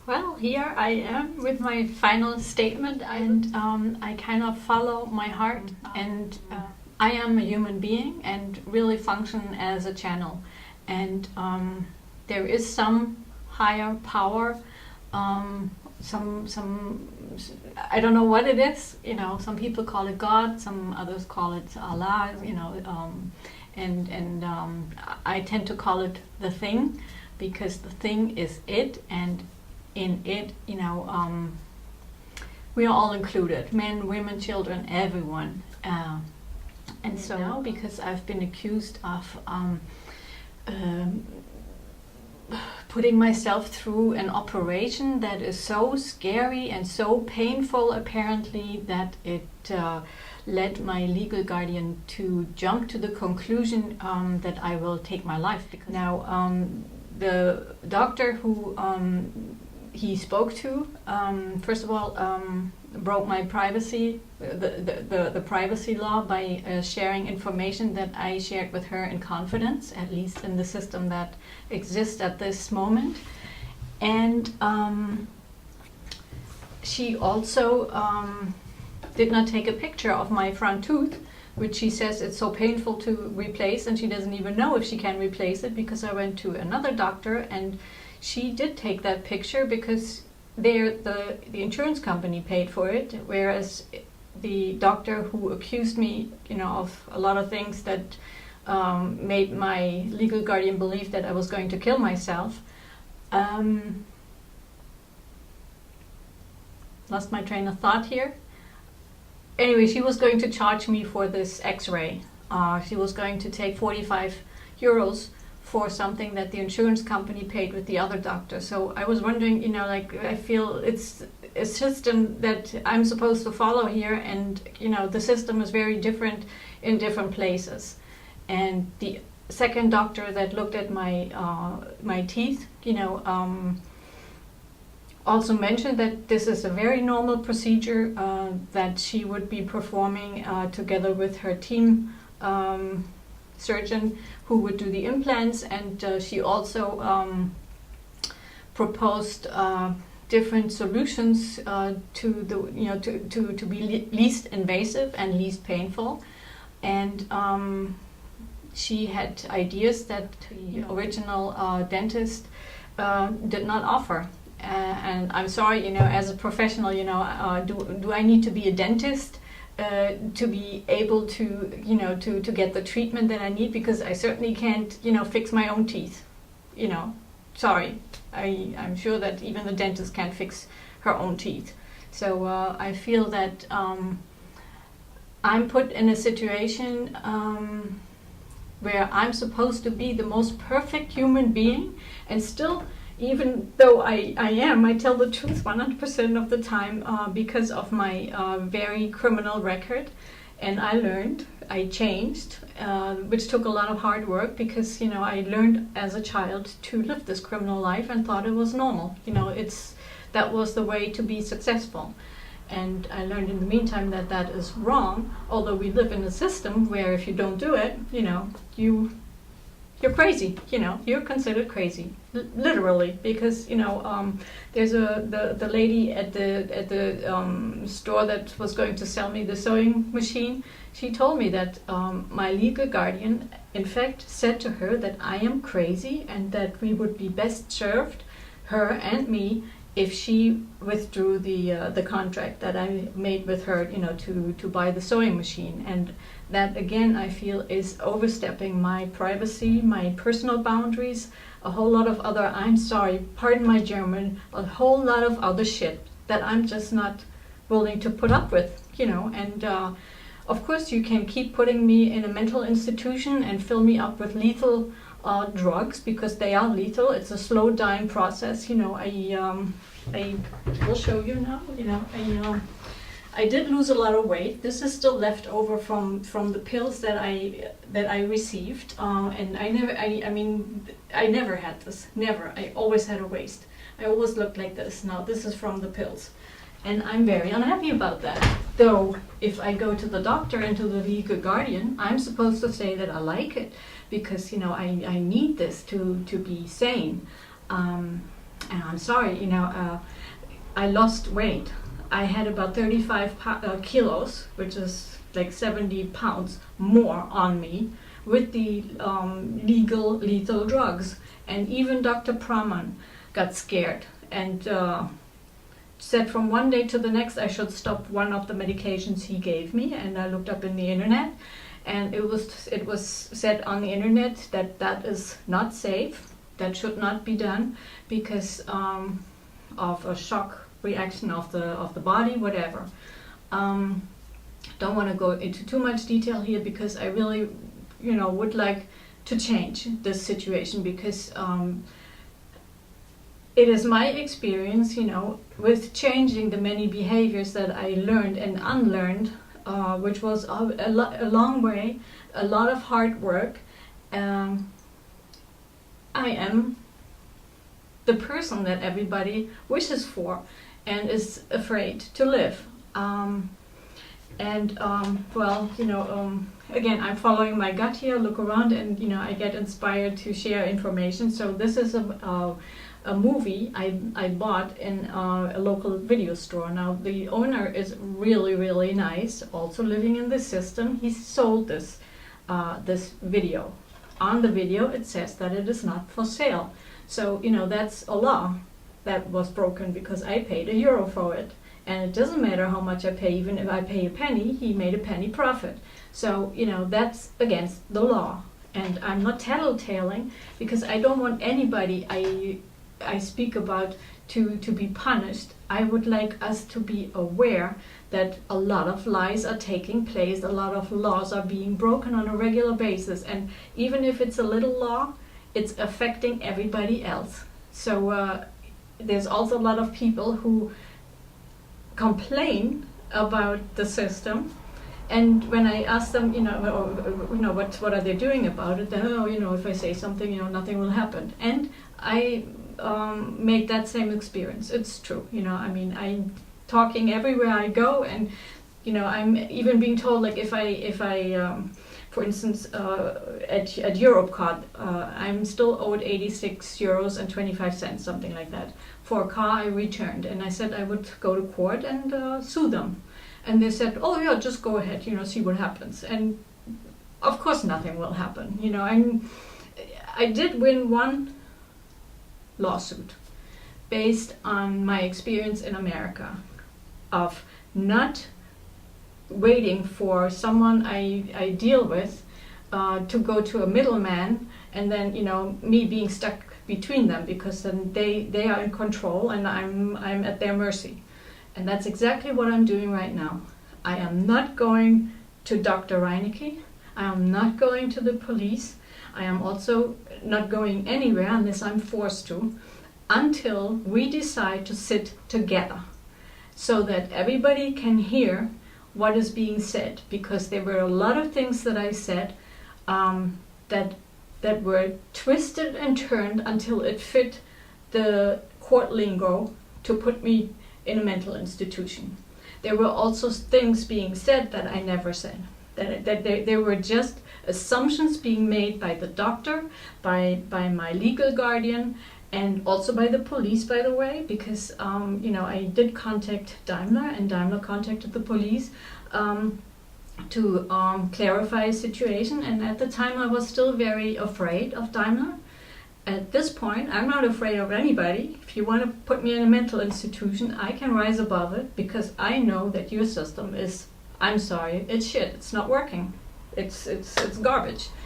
Well, here I am with my final statement, and I kind of follow my heart, and I am a human being and really function as a channel. And there is some higher power, some I don't know what it is. You know, some people call it God, some others call it Allah. You know, and I tend to call it the thing, because the thing is it, and in it, you know, we are all included, men, women, children, everyone. And so now, because I've been accused of putting myself through an operation that is so scary and so painful, apparently, that it led my legal guardian to jump to the conclusion that I will take my life. Because now, the doctor who he spoke to, first of all, broke my privacy, the privacy law, by sharing information that I shared with her in confidence, at least in the system that exists at this moment. And she also did not take a picture of my front tooth, which she says it's so painful to replace, and she doesn't even know if she can replace it, because I went to another doctor and she did take that picture, because the insurance company paid for it, whereas the doctor who accused me, you know, of a lot of things that made my legal guardian believe that I was going to kill myself. Lost my train of thought here. Anyway, she was going to charge me for this x-ray. She was going to take 45 euros for something that the insurance company paid with the other doctor. So I was wondering, you know, like, I feel it's a system that I'm supposed to follow here, and, you know, the system is very different in different places. And the second doctor that looked at my my teeth, you know, also mentioned that this is a very normal procedure that she would be performing together with her team surgeon who would do the implants. And she also proposed different solutions to the, you know, to be least invasive and least painful. And she had ideas that the original dentist did not offer. And I'm sorry, you know, as a professional, you know, do I need to be a dentist to be able to, you know, to get the treatment that I need? Because I certainly can't, you know, fix my own teeth. You know, sorry, I'm sure that even the dentist can't fix her own teeth. So I feel that I'm put in a situation where I'm supposed to be the most perfect human being, and still, even though I tell the truth 100% of the time because of my very criminal record. And I learned, I changed, which took a lot of hard work, because, you know, I learned as a child to live this criminal life and thought it was normal. You know, that was the way to be successful. And I learned in the meantime that that is wrong, although we live in a system where if you don't do it, you know, you're crazy, you know, you're considered crazy, literally, because, you know, there's the lady at the store that was going to sell me the sewing machine. She told me that my legal guardian, in fact, said to her that I am crazy, and that we would be best served, her and me, if she withdrew the contract that I made with her, you know, to buy the sewing machine. And that, again, I feel is overstepping my privacy, my personal boundaries, a whole lot of other, I'm sorry, pardon my German, a whole lot of other shit that I'm just not willing to put up with, you know. And of course you can keep putting me in a mental institution and fill me up with lethal drugs, because they are lethal. It's a slow dying process, you know. I will show you now, you know, I did lose a lot of weight. This is still left over from the pills that I received, and I mean I never had this, never. I always had a waist. I always looked like this. Now this is from the pills, and I'm very unhappy about that. Though if I go to the doctor and to the legal guardian, I'm supposed to say that I like it, because, you know, I need this to be sane. And I'm sorry, I lost weight. I had about 35 kilos, which is like 70 pounds more on me with the legal lethal drugs. And even Dr. Praman got scared and said from one day to the next I should stop one of the medications he gave me. And I looked up in the internet, and it was said on the internet that that is not safe, that should not be done because of a shock reaction of the body, whatever. Don't want to go into too much detail here because I really, would like to change this situation, because it is my experience, with changing the many behaviors that I learned and unlearned, which was a long way, a lot of hard work. I am the person that everybody wishes for and is afraid to live. Again, I'm following my gut here, look around, and I get inspired to share information. So this is a movie I bought in a local video store. Now the owner is really, really nice, also living in the system. He sold this video. On the video it says that it is not for sale. So that's a law that was broken because I paid €1 for it. And it doesn't matter how much I pay, even if I pay a penny, he made a penny profit. So, that's against the law. And I'm not tattletaling because I don't want anybody I speak about to be punished. I would like us to be aware that a lot of lies are taking place, a lot of laws are being broken on a regular basis. And even if it's a little law, it's affecting everybody else. So there's also a lot of people who complain about the system, and when I ask them, what are they doing about it? Then, if I say something, nothing will happen. And I made that same experience. It's true. I'm talking everywhere I go, and I'm even being told, like, if I for instance, at Europcar, I'm still owed €86.25, something like that, for a car I returned. And I said I would go to court and sue them. And they said, oh yeah, just go ahead, see what happens. And of course nothing will happen. I did win one lawsuit based on my experience in America of not waiting for someone I deal with to go to a middleman, and then me being stuck between them, because then they are in control and I'm at their mercy. And that's exactly what I'm doing right now. I am not going to Dr. Reinecke. I am not going to the police. I am also not going anywhere unless I'm forced to, until we decide to sit together so that everybody can hear what is being said, because there were a lot of things that I said that were twisted and turned until it fit the court lingo to put me in a mental institution. There were also things being said that I never said. That there were just assumptions being made by the doctor, by my legal guardian, and also by the police, by the way, because I did contact Daimler, and Daimler contacted the police to clarify a situation. And at the time I was still very afraid of Daimler. At this point, I'm not afraid of anybody. If you want to put me in a mental institution, I can rise above it, because I know that your system is, I'm sorry, it's shit. It's not working. It's garbage.